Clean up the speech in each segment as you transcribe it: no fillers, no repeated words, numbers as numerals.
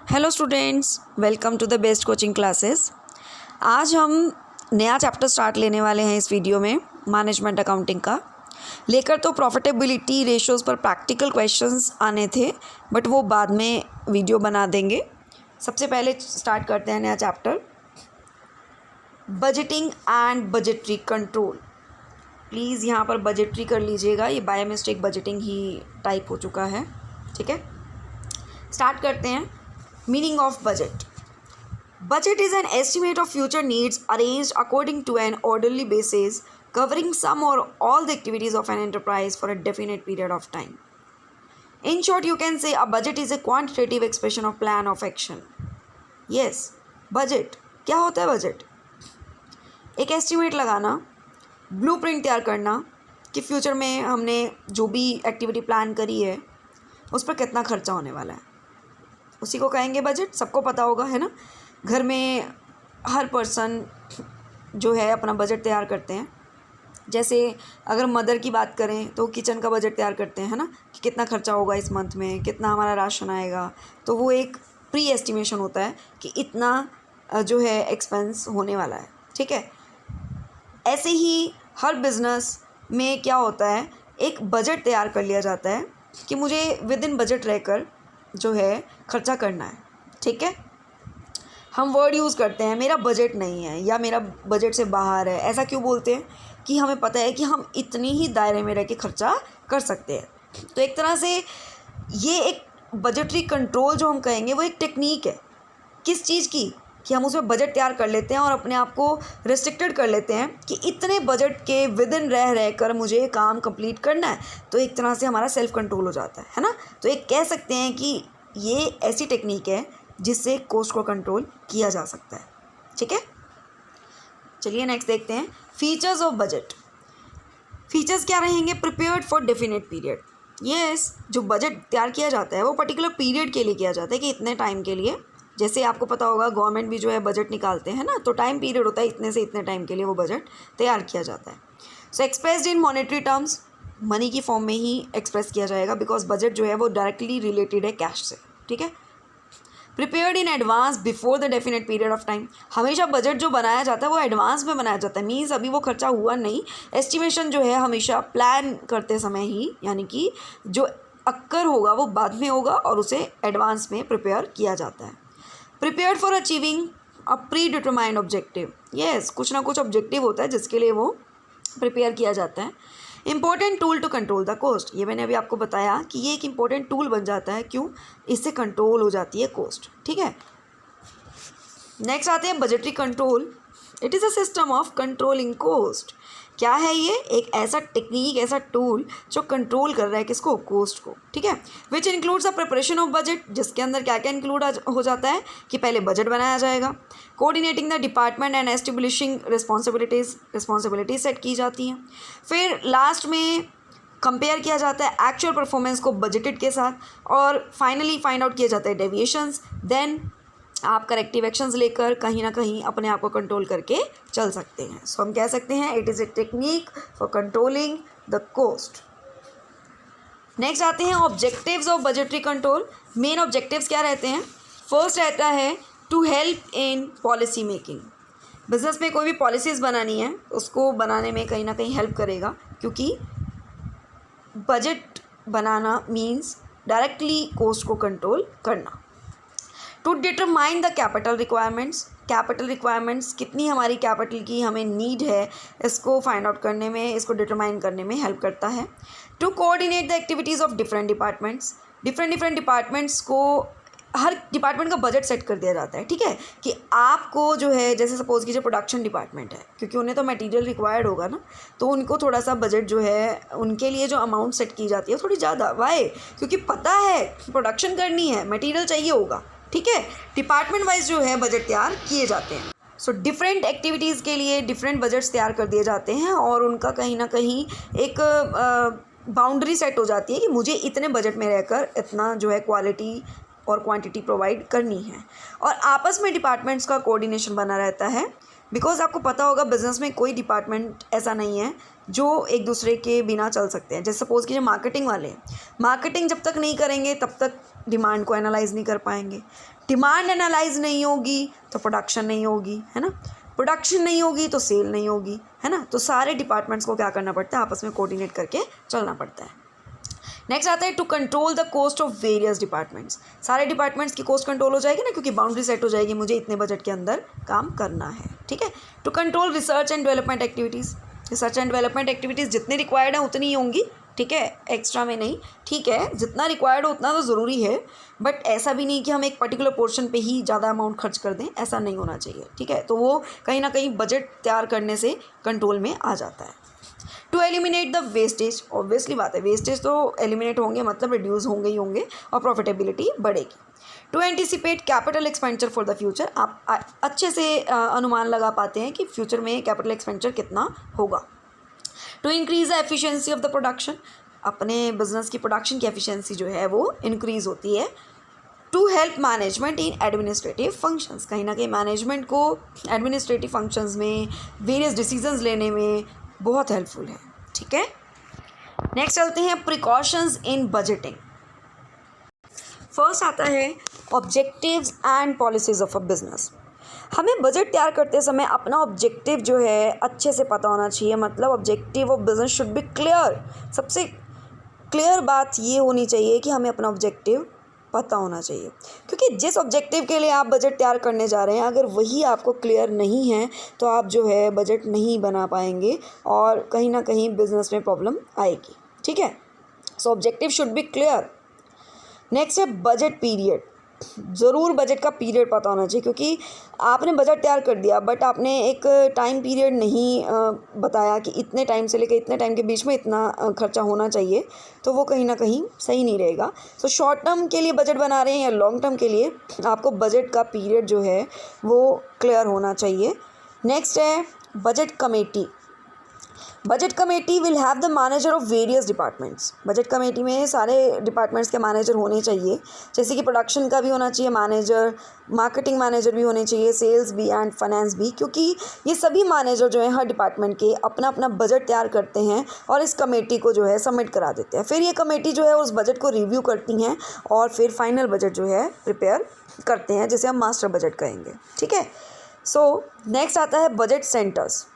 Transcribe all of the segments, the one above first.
Hello students, welcome to the best coaching classes. आज हम नया चैप्टर स्टार्ट लेने वाले हैं इस वीडियो में, मैनेजमेंट अकाउंटिंग का। लेकर तो प्रॉफिटेबिलिटी रेशोज़ पर प्रैक्टिकल क्वेश्चंस आने थे, बट वो बाद में वीडियो बना देंगे। सबसे पहले स्टार्ट करते हैं नया chapter, budgeting and budgetary control. Please यहाँ पर बजटरी कर लीजिएगा, ये by mistake budgeting he type हो चुका है। ठीक है, स्टार्ट करते हैं। Meaning of budget. Budget is an estimate of future needs arranged according to an orderly basis, covering some or all the activities of an enterprise for a definite period of time. In short, you can say a budget is a quantitative expression of plan of action. Yes, budget. क्या होता है budget? एक estimate लगाना, blueprint तैयार करना कि future में हमने जो भी एक्टिविटी प्लान करी है उस पर कितना खर्चा होने वाला है, उसी को कहेंगे बजट। सबको पता होगा, है ना। घर में हर पर्सन जो है अपना बजट तैयार करते हैं। जैसे अगर मदर की बात करें तो किचन का बजट तैयार करते हैं, है ना, कि कितना खर्चा होगा इस मंथ में, कितना हमारा राशन आएगा। तो वो एक प्री एस्टिमेशन होता है कि इतना जो है एक्सपेंस होने वाला है। ठीक है, ऐसे ही हर बिज़नेस में क्या होता है, एक बजट तैयार कर लिया जाता है कि मुझे विद इन बजट रहकर जो है खर्चा करना है। ठीक है, हम वर्ड यूज़ करते हैं मेरा बजट नहीं है या मेरा बजट से बाहर है। ऐसा क्यों बोलते हैं कि हमें पता है कि हम इतनी ही दायरे में रह के खर्चा कर सकते हैं। तो एक तरह से ये एक बजटरी कंट्रोल जो हम कहेंगे वो एक टेक्निक है। किस चीज़ की, कि हम उसमें बजट तैयार कर लेते हैं और अपने आप को रिस्ट्रिक्टेड कर लेते हैं कि इतने बजट के विद इन रह कर मुझे काम कंप्लीट करना है। तो एक तरह से हमारा सेल्फ कंट्रोल हो जाता है ना। तो एक कह सकते हैं कि ये ऐसी टेक्निक है जिससे कॉस्ट को कंट्रोल किया जा सकता है। ठीक है, चलिए नेक्स्ट देखते हैं, फीचर्स ऑफ बजट। फीचर्स क्या रहेंगे? Prepared for definite period. Yes, जो बजट तैयार किया जाता है वो पर्टिकुलर पीरियड के लिए किया जाता है कि इतने टाइम के लिए। जैसे आपको पता होगा गवर्नमेंट भी जो है बजट निकालते हैं ना, तो टाइम पीरियड होता है, इतने से इतने टाइम के लिए वो बजट तैयार किया जाता है। So expressed in monetary terms, money की फॉर्म में ही एक्सप्रेस किया जाएगा, बिकॉज बजट जो है वो डायरेक्टली रिलेटेड है कैश से। ठीक है, prepared in advance before the definite period of time. हमेशा बजट जो बनाया जाता है वो एडवांस में बनाया जाता है, मीन्स अभी वो खर्चा हुआ नहीं। एस्टिमेशन जो है हमेशा प्लान करते समय ही, यानी कि जो अक्कर होगा वो बाद में होगा और उसे एडवांस में प्रिपेयर किया जाता है। Prepared for achieving a pre determined objective. Yes, कुछ ना कुछ ऑब्जेक्टिव होता है जिसके लिए वो प्रिपेयर किया जाता है। Important tool to control the cost. ये मैंने अभी आपको बताया कि ये एक इंपॉर्टेंट टूल बन जाता है। क्यों? इससे कंट्रोल हो जाती है कॉस्ट। ठीक है, नेक्स्ट आते हैं budgetary control. It is a system of controlling cost. क्या है ये? एक ऐसा टेक्निक, ऐसा टूल जो कंट्रोल कर रहा है किसको? कॉस्ट को। ठीक है, which includes the preparation of budget, जिसके अंदर क्या क्या इंक्लूड हो जाता है कि पहले बजट बनाया जाएगा, coordinating the department and establishing responsibilities set की जाती हैं, फिर लास्ट में कंपेयर किया जाता है एक्चुअल परफॉर्मेंस को बजटेड के साथ, और फाइनली फाइंड आउट किया जाता है डेविएशंस। देन आप करेक्टिव एक्शंस लेकर कहीं ना कहीं अपने आप को कंट्रोल करके चल सकते हैं। सो हम कह सकते हैं it is a technique for controlling the cost. Next आते हैं objectives of budgetary control. Main objectives क्या रहते हैं? फर्स्ट रहता है to help in policy making. Business में कोई भी पॉलिसीज़ बनानी है उसको बनाने में कहीं ना कहीं हेल्प करेगा, क्योंकि बजट बनाना मीन्स डायरेक्टली कॉस्ट को कंट्रोल करना। To determine the capital requirements. Capital requirements, कितनी हमारी कैपिटल की हमें नीड है, इसको फाइंड आउट करने में, इसको डिटरमाइन करने में हेल्प करता है। To coordinate the activities of different departments. Different departments को, हर डिपार्टमेंट का बजट सेट कर दिया जाता है। ठीक है, कि आपको जो है, जैसे सपोज कीजिए प्रोडक्शन डिपार्टमेंट है, क्योंकि उन्हें तो मटेरियल रिक्वायर्ड होगा ना, तो उनको थोड़ा सा बजट जो है उनके लिए जो अमाउंट सेट की जाती है थोड़ी ज़्यादा। वाई? क्योंकि पता है प्रोडक्शन करनी है, मटेरियल चाहिए होगा। ठीक है, डिपार्टमेंट वाइज जो है बजट तैयार किए जाते हैं। सो डिफरेंट एक्टिविटीज़ के लिए डिफरेंट बजट्स तैयार कर दिए जाते हैं और उनका कहीं ना कहीं एक बाउंड्री सेट हो जाती है कि मुझे इतने बजट में रहकर इतना जो है क्वालिटी और क्वांटिटी प्रोवाइड करनी है। और आपस में डिपार्टमेंट्स का कोऑर्डिनेशन बना रहता है बिकॉज आपको पता होगा बिजनेस में कोई डिपार्टमेंट ऐसा नहीं है जो एक दूसरे के बिना चल सकते हैं। जैसे सपोज़ कीजिए मार्केटिंग वाले हैं, मार्केटिंग जब तक नहीं करेंगे तब तक डिमांड को एनालाइज नहीं कर पाएंगे, डिमांड एनालाइज नहीं होगी तो प्रोडक्शन नहीं होगी, है ना, प्रोडक्शन नहीं होगी तो सेल नहीं होगी, है ना। तो सारे डिपार्टमेंट्स को क्या करना पड़ता है, आपस में कोऑर्डिनेट करके चलना पड़ता है। नेक्स्ट आता है to control the cost of various departments. सारे डिपार्टमेंट्स की कॉस्ट कंट्रोल हो जाएगी ना, क्योंकि बाउंड्री सेट हो जाएगी, मुझे इतने बजट के अंदर काम करना है, ठीक है। To control research and development activities, research and development activities जितनी रिक्वायर्ड है उतनी ही होंगी, ठीक है, एक्स्ट्रा में नहीं, ठीक है, जितना रिक्वायर्ड हो उतना तो ज़रूरी है, बट ऐसा भी नहीं कि हम एक पर्टिकुलर पोर्शन पे ही ज़्यादा अमाउंट खर्च कर दें, ऐसा नहीं होना चाहिए, ठीक है। तो वो कहीं ना कहीं बजट तैयार करने से कंट्रोल में आ जाता है। To eliminate the wastage, obviously बात है, वेस्टेज तो एलिमिनेट होंगे, मतलब रिड्यूस होंगे ही होंगे और प्रॉफिटेबिलिटी बढ़ेगी। To anticipate capital expenditure for the future, आप अच्छे से अनुमान लगा पाते हैं कि फ्यूचर में कैपिटल एक्सपेंडिचर कितना होगा। To increase the efficiency of the production, अपने बिजनेस की प्रोडक्शन की एफिशिएंसी जो है वो इंक्रीज होती है। To help management in administrative functions, कहीं ना कहीं मैनेजमेंट को एडमिनिस्ट्रेटिव फंक्शंस में वेरियस डिसीजंस लेने में बहुत हेल्पफुल है, ठीक है। नेक्स्ट चलते हैं प्रिकॉशंस इन बजटिंग। फर्स्ट आता है objectives and policies of a business. हमें बजट तैयार करते समय अपना ऑब्जेक्टिव जो है अच्छे से पता होना चाहिए, मतलब objective of business should be clear. सबसे क्लियर बात ये होनी चाहिए कि हमें अपना ऑब्जेक्टिव पता होना चाहिए, क्योंकि जिस ऑब्जेक्टिव के लिए आप बजट तैयार करने जा रहे हैं अगर वही आपको क्लियर नहीं है तो आप जो है बजट नहीं बना पाएंगे और कहीं ना कहीं बिजनेस में प्रॉब्लम आएगी, ठीक है। सो objective should be clear. Next है बजट पीरियड, ज़रूर बजट का पीरियड पता होना चाहिए, क्योंकि आपने बजट तैयार कर दिया बट आपने एक टाइम पीरियड नहीं बताया कि इतने टाइम से लेकर इतने टाइम के बीच में इतना खर्चा होना चाहिए, तो वो कहीं ना कहीं सही नहीं रहेगा। सो शॉर्ट टर्म के लिए बजट बना रहे हैं या लॉन्ग टर्म के लिए, आपको बजट का पीरियड जो है वो क्लियर होना चाहिए। नेक्स्ट है budget committee. Budget committee will have the manager of various departments. Budget committee में सारे डिपार्टमेंट्स के मैनेजर होने चाहिए, जैसे कि प्रोडक्शन का भी होना चाहिए मैनेजर, मार्केटिंग मैनेजर भी होने चाहिए, सेल्स भी एंड फाइनेंस भी, क्योंकि ये सभी मैनेजर जो हैं हर डिपार्टमेंट के अपना अपना बजट तैयार करते हैं और इस कमेटी को जो है सबमिट करा देते हैं। फिर ये कमेटी जो है उस बजट को रिव्यू करती हैं और फिर फाइनल बजट जो है प्रिपेयर करते हैं, जिसे हम मास्टर बजट कहेंगे, ठीक है। सो नेक्स्ट आता है बजट सेंटर्स।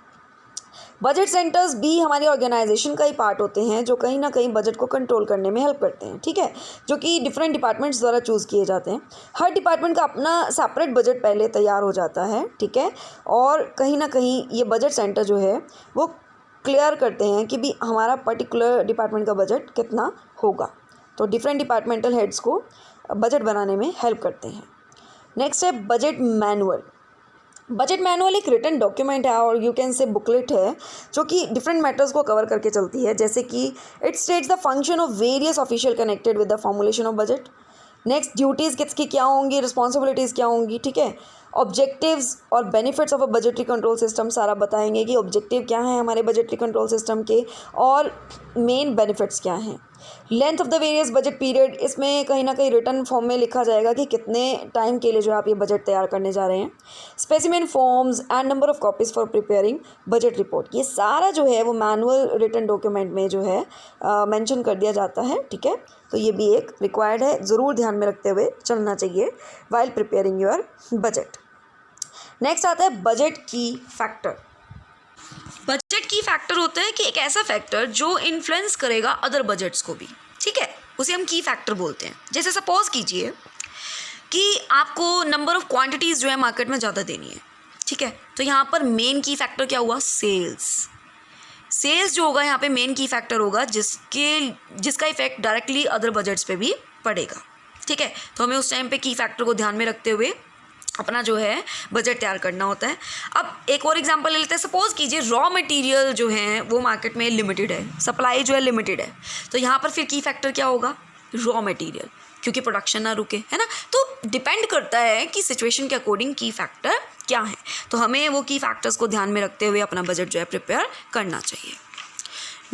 बजट सेंटर्स भी हमारी ऑर्गेनाइजेशन का ही पार्ट होते हैं जो कहीं ना कहीं बजट को कंट्रोल करने में हेल्प करते हैं, ठीक है, जो कि डिफरेंट डिपार्टमेंट्स द्वारा चूज़ किए जाते हैं। हर डिपार्टमेंट का अपना सेपरेट बजट पहले तैयार हो जाता है, ठीक है, और कहीं ना कहीं ये बजट सेंटर जो है वो क्लियर करते हैं कि भी हमारा पर्टिकुलर डिपार्टमेंट का बजट कितना होगा। तो डिफरेंट डिपार्टमेंटल हेड्स को बजट बनाने में हेल्प करते हैं। नेक्स्ट है बजट मैनुअल। बजट मैनुअल एक रिटन डॉक्यूमेंट है और यू कैन से बुकलेट है जो कि डिफरेंट मैटर्स को कवर करके चलती है, जैसे कि it states the function of various official connected with the formulation of budget. Next duties किसकी क्या होंगी, रिस्पॉन्सिबिलिटीज़ क्या होंगी, ठीक है। ऑब्जेक्टिव्स और benefits of a budgetary control system सारा बताएंगे कि ऑब्जेक्टिव क्या है हमारे बजटरी कंट्रोल सिस्टम के और मेन बेनिफिट्स क्या हैं। Length of the various budget period, इसमें कहीं ना कहीं रिटर्न फॉर्म में लिखा जाएगा कि कितने टाइम के लिए जो आप ये बजट तैयार करने जा रहे हैं। Specimen forms and number of copies for preparing budget report, ये सारा जो है वो मैनुअल रिटन डॉक्यूमेंट में जो है मेंशन कर दिया जाता है, ठीक है। तो ये भी एक रिक्वायर्ड है, ज़रूर ध्यान में रखते हुए चलना चाहिए while preparing your budget. Next आता है बजट की फैक्टर। बजट की फैक्टर होता है कि एक ऐसा फैक्टर जो इन्फ्लुएंस करेगा अदर बजट्स को भी, ठीक है, उसे हम की फैक्टर बोलते हैं। जैसे सपोज कीजिए कि आपको नंबर ऑफ क्वांटिटीज़ जो है मार्केट में ज़्यादा देनी है, ठीक है, तो यहाँ पर मेन की फैक्टर क्या हुआ, सेल्स। सेल्स जो होगा यहाँ पे मेन की फैक्टर होगा जिसका इफेक्ट डायरेक्टली अदर बजट्स पे भी पड़ेगा, ठीक है। तो हमें उस टाइम पे की फैक्टर को ध्यान में रखते हुए अपना जो है बजट तैयार करना होता है। अब एक और एग्जांपल ले लेते हैं। सपोज कीजिए रॉ मटेरियल जो है वो मार्केट में लिमिटेड है, सप्लाई जो है लिमिटेड है, तो यहाँ पर फिर की फैक्टर क्या होगा, रॉ मटेरियल, क्योंकि प्रोडक्शन ना रुके, है ना। तो डिपेंड करता है कि सिचुएशन के अकॉर्डिंग की फैक्टर क्या है, तो हमें वो की फैक्टर्स को ध्यान में रखते हुए अपना बजट जो है प्रिपेयर करना चाहिए।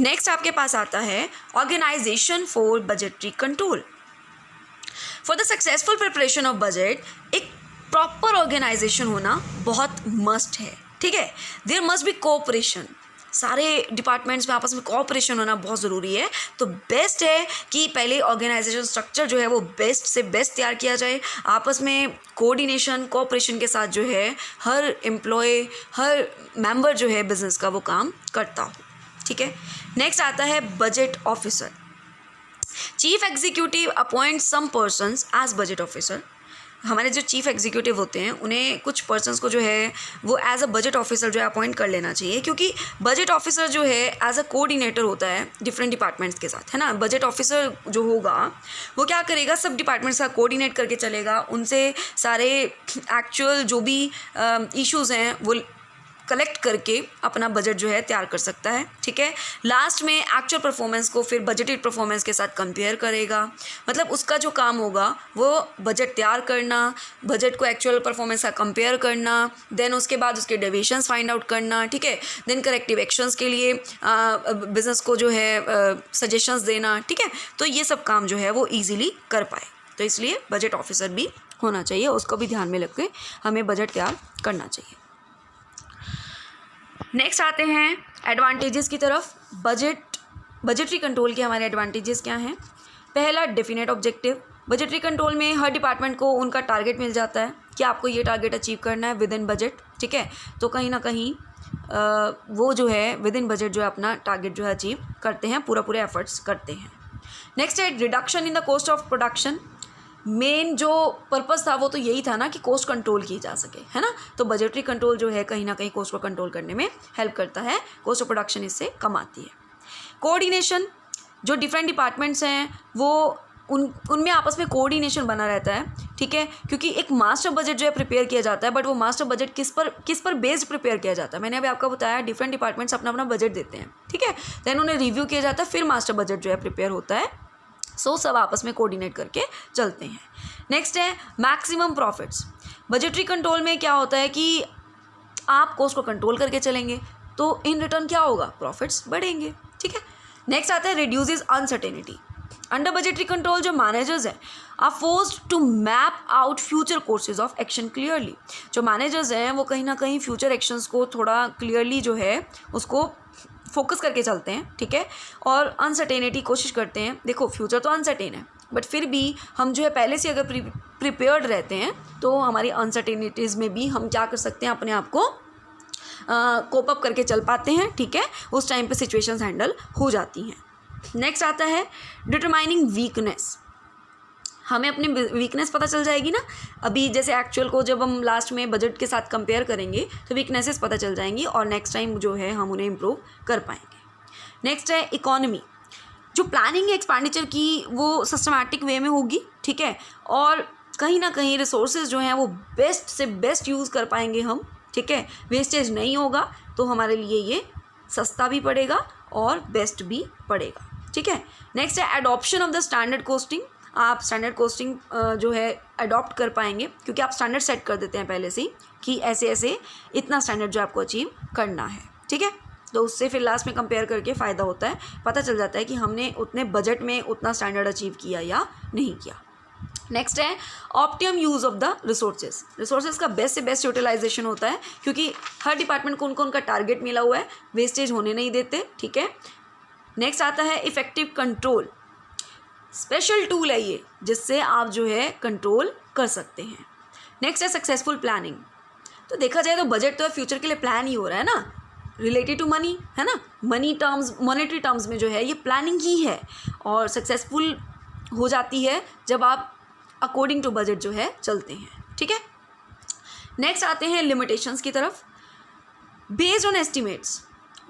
नेक्स्ट आपके पास आता है organization for budgetary control. For the successful preparation of budget एक प्रॉपर ऑर्गेनाइजेशन होना बहुत मस्ट है, ठीक है। देयर मस्ट बी कोऑपरेशन, सारे डिपार्टमेंट्स में आपस में कोऑपरेशन होना बहुत ज़रूरी है। तो बेस्ट है कि पहले ऑर्गेनाइजेशन स्ट्रक्चर जो है वो बेस्ट से बेस्ट तैयार किया जाए, आपस में कोऑर्डिनेशन कोऑपरेशन के साथ जो है हर एम्प्लॉय हर मेंबर जो है बिजनेस का वो काम करता हो, ठीक है। नेक्स्ट आता है budget officer. Chief executive appoint some persons as budget officer. हमारे जो चीफ एग्जीक्यूटिव होते हैं उन्हें कुछ पर्सन्स को जो है वो एज अ बजट ऑफिसर जो है अपॉइंट कर लेना चाहिए, क्योंकि बजट ऑफिसर जो है एज अ कोऑर्डिनेटर होता है डिफरेंट डिपार्टमेंट्स के साथ, है ना। बजट ऑफिसर जो होगा वो क्या करेगा, सब डिपार्टमेंट्स का कोऑर्डिनेट करके चलेगा, उनसे सारे एक्चुअल जो भी इश्यूज़ हैं वो कलेक्ट करके अपना बजट जो है तैयार कर सकता है, ठीक है। लास्ट में एक्चुअल परफॉर्मेंस को फिर बजटेड परफॉर्मेंस के साथ कंपेयर करेगा, मतलब उसका जो काम होगा वो बजट तैयार करना, बजट को एक्चुअल परफॉर्मेंस का कंपेयर करना, देन उसके बाद उसके डेविएशंस फाइंड आउट करना, ठीक है। देन करेक्टिव एक्शंस के लिए बिजनेस को जो है सजेशंस देना, ठीक है। तो ये सब काम जो है वो ईजिली कर पाए, तो इसलिए बजट ऑफिसर भी होना चाहिए, उसको भी ध्यान में रख के हमें बजट तैयार करना चाहिए। नेक्स्ट आते हैं एडवांटेजेस की तरफ। बजटरी कंट्रोल के हमारे एडवांटेजेस क्या हैं। पहला, डेफिनेट ऑब्जेक्टिव। बजटरी कंट्रोल में हर डिपार्टमेंट को उनका टारगेट मिल जाता है कि आपको ये टारगेट अचीव करना है विद इन बजट, ठीक है। तो कहीं ना कहीं वो जो है विद इन बजट जो है अपना टारगेट जो है अचीव करते हैं, पूरे एफर्ट्स करते हैं। नेक्स्ट है reduction in the cost of production. Main जो पर्पस था वो तो यही था ना कि कॉस्ट कंट्रोल की जा सके, है ना। तो बजटरी कंट्रोल जो है कहीं ना कहीं कॉस्ट को कंट्रोल करने में हेल्प करता है, कॉस्ट ऑफ प्रोडक्शन इससे कम आती है। कोऑर्डिनेशन, जो डिफरेंट डिपार्टमेंट्स हैं वो उनमें आपस में कोऑर्डिनेशन बना रहता है, ठीक है। क्योंकि एक मास्टर बजट जो है प्रिपेयर किया जाता है, बट वो मास्टर बजट किस पर बेस्ड प्रिपेयर किया जाता है। मैंने अभी आपको बताया डिफरेंट डिपार्टमेंट्स अपना अपना बजट देते हैं, ठीक है। देन उन्हें रिव्यू किया जाता है, फिर मास्टर बजट जो है प्रिपेयर होता है। सब आपस में कोऑर्डिनेट करके चलते हैं। नेक्स्ट है मैक्सिमम प्रॉफिट्स। बजटरी कंट्रोल में क्या होता है कि आप कॉस्ट को कंट्रोल करके चलेंगे तो इन रिटर्न क्या होगा, प्रॉफिट्स बढ़ेंगे, ठीक है। नेक्स्ट आता है reduces uncertainty. Under budgetary control जो मैनेजर्स हैं are forced to map out future courses of action clearly. जो मैनेजर्स हैं वो कहीं ना कहीं फ्यूचर एक्शंस को थोड़ा क्लियरली जो है उसको फोकस करके चलते हैं, ठीक है। और अनसर्टेनिटी कोशिश करते हैं, देखो फ्यूचर तो अनसर्टेन है बट फिर भी हम जो है पहले से अगर प्रिपेयर्ड रहते हैं तो हमारी अनसर्टेनिटीज़ में भी हम क्या कर सकते हैं, अपने आप को कोप अप करके चल पाते हैं, ठीक है। उस टाइम पे सिचुएशंस हैंडल हो जाती हैं। नेक्स्ट आता है डिटरमाइनिंग वीकनेस। हमें अपनी वीकनेस पता चल जाएगी ना, अभी जैसे एक्चुअल को जब हम लास्ट में बजट के साथ कंपेयर करेंगे तो वीकनेसेस पता चल जाएंगी और नेक्स्ट टाइम जो है हम उन्हें इम्प्रूव कर पाएंगे। नेक्स्ट है इकोनॉमी। जो प्लानिंग एक्सपेंडिचर की वो सिस्टमैटिक वे में होगी, ठीक है। और कहीं ना कहीं रिसोर्सेज जो हैं वो बेस्ट से बेस्ट यूज़ कर पाएंगे हम, ठीक है। वेस्टेज नहीं होगा तो हमारे लिए ये सस्ता भी पड़ेगा और बेस्ट भी पड़ेगा, ठीक है। नेक्स्ट है adoption of the standard costing. आप स्टैंडर्ड कॉस्टिंग जो है अडॉप्ट कर पाएंगे क्योंकि आप स्टैंडर्ड सेट कर देते हैं पहले से ही कि ऐसे ऐसे इतना स्टैंडर्ड जो आपको अचीव करना है, ठीक है। तो उससे फिर लास्ट में कंपेयर करके फ़ायदा होता है, पता चल जाता है कि हमने उतने बजट में उतना स्टैंडर्ड अचीव किया या नहीं किया। नेक्स्ट है optimum use of the resources का बेस्ट से बेस्ट यूटिलाइजेशन होता है क्योंकि हर डिपार्टमेंट को उनका टारगेट मिला हुआ है, वेस्टेज होने नहीं देते, ठीक है। नेक्स्ट आता है इफेक्टिव कंट्रोल। स्पेशल टूल है ये जिससे आप जो है कंट्रोल कर सकते हैं। नेक्स्ट है सक्सेसफुल प्लानिंग। तो देखा जाए तो बजट तो फ्यूचर के लिए प्लान ही हो रहा है ना, रिलेटेड टू मनी, है ना। मॉनेटरी टर्म्स में जो है ये प्लानिंग ही है और सक्सेसफुल हो जाती है जब आप अकॉर्डिंग टू बजट जो है चलते हैं, ठीक है। नेक्स्ट आते हैं लिमिटेशंस की तरफ। Based on estimates,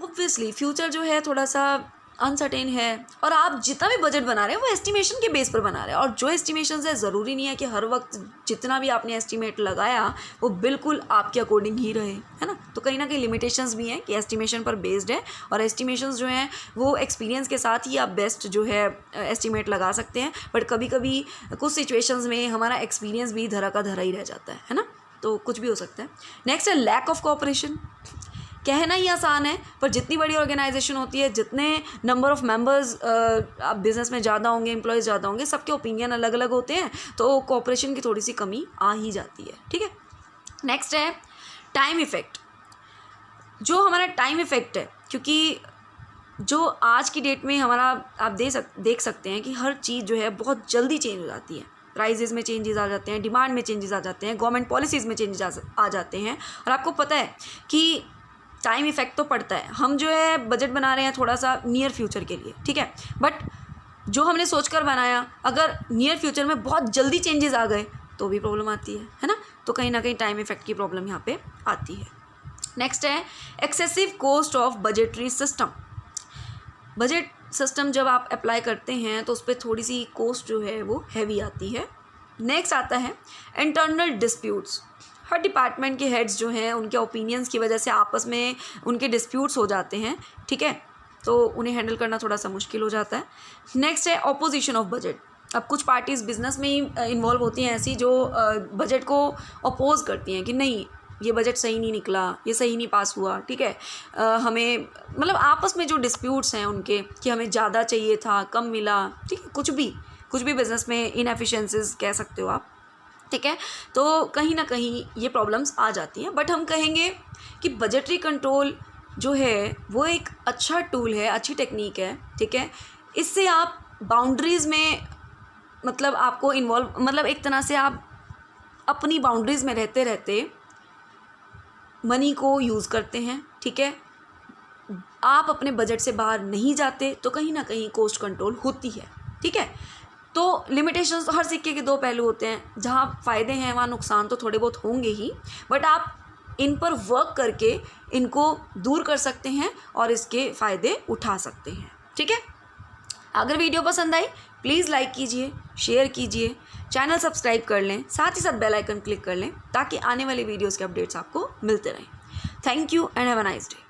obviously future जो है थोड़ा सा अनसर्टेन है और आप जितना भी बजट बना रहे हैं वो एस्टिमेशन के बेस पर बना रहे हैं और जो एस्टिमेशंस है ज़रूरी नहीं है कि हर वक्त जितना भी आपने एस्टिमेट लगाया वो बिल्कुल आपके अकॉर्डिंग ही रहे, है ना। तो कहीं ना कहीं लिमिटेशंस भी हैं कि एस्टिमेशन पर बेस्ड है और एस्टिमेशंस जो हैं वो एक्सपीरियंस के साथ ही आप बेस्ट जो है एस्टिमेट लगा सकते हैं, बट कभी कभी कुछ सिचुएशंस में हमारा एक्सपीरियंस भी धरा का धरा ही रह जाता है ना, तो कुछ भी हो सकता है। नेक्स्ट है लैक ऑफ कोऑपरेशन। कहना ही आसान है पर जितनी बड़ी ऑर्गेनाइजेशन होती है, जितने नंबर ऑफ मेंबर्स आप बिज़नेस में ज़्यादा होंगे, एम्प्लॉयज़ ज़्यादा होंगे, सबके ओपिनियन अलग अलग होते हैं तो कोऑपरेशन की थोड़ी सी कमी आ ही जाती है, ठीक है। नेक्स्ट है टाइम इफ़ेक्ट। जो हमारा टाइम इफ़ेक्ट है, क्योंकि जो आज की डेट में हमारा आप देख सकते हैं कि हर चीज़ जो है बहुत जल्दी चेंज हो जाती है। प्राइजेज़ में चेंजेस आ जाते हैं, डिमांड में चेंजेस आ जाते हैं, गवर्नमेंट पॉलिसीज़ में चेंजेस आ जाते हैं। और आपको पता है कि टाइम इफ़ेक्ट तो पड़ता है। हम जो है बजट बना रहे हैं थोड़ा सा नियर फ्यूचर के लिए, ठीक है, बट जो हमने सोचकर बनाया अगर नियर फ्यूचर में बहुत जल्दी चेंजेस आ गए तो भी प्रॉब्लम आती है ना। तो कहीं ना कहीं टाइम इफ़ेक्ट की प्रॉब्लम यहाँ पे आती है। नेक्स्ट है excessive cost of budgetary system. Budget system जब आप अप्लाई करते हैं तो उस पर थोड़ी सी कॉस्ट जो है वो हैवी आती है। नेक्स्ट आता है इंटरनल डिस्प्यूट्स। हर डिपार्टमेंट के हेड्स जो हैं उनके ओपिनियंस की वजह से आपस में उनके डिस्प्यूट्स हो जाते हैं, ठीक है, तो उन्हें हैंडल करना थोड़ा सा मुश्किल हो जाता है। नेक्स्ट है ऑपोजिशन ऑफ बजट। अब कुछ पार्टीज़ बिजनेस में ही इन्वॉल्व होती हैं ऐसी जो बजट को अपोज करती हैं कि नहीं ये बजट सही नहीं निकला, ये सही नहीं पास हुआ, ठीक है, हमें मतलब आपस में जो डिस्प्यूट्स हैं उनके कि हमें ज़्यादा चाहिए था, कम मिला, ठीक है, कुछ भी बिज़नेस में इनएफिशिएंसीज कह सकते हो आप, ठीक है। तो कहीं ना कहीं ये प्रॉब्लम्स आ जाती हैं। बट हम कहेंगे कि बजटरी कंट्रोल जो है वो एक अच्छा टूल है, अच्छी टेक्निक है, ठीक है। इससे आप बाउंड्रीज़ में मतलब आपको इन्वॉल्व मतलब एक तरह से आप अपनी बाउंड्रीज़ में रहते रहते मनी को यूज़ करते हैं, ठीक है। आप अपने बजट से बाहर नहीं जाते तो कहीं ना कहीं कॉस्ट कंट्रोल होती है, ठीक है। तो लिमिटेशंस तो हर सिक्के के दो पहलू होते हैं, जहाँ फ़ायदे हैं वहाँ नुकसान तो थोड़े बहुत होंगे ही, बट आप इन पर वर्क करके इनको दूर कर सकते हैं और इसके फ़ायदे उठा सकते हैं, ठीक है। अगर वीडियो पसंद आई प्लीज़ लाइक कीजिए, शेयर कीजिए, चैनल सब्सक्राइब कर लें, साथ ही साथ बेल आइकन क्लिक कर लें ताकि आने वाले वीडियोज़ के अपडेट्स आपको मिलते रहें। Thank you and have a nice day.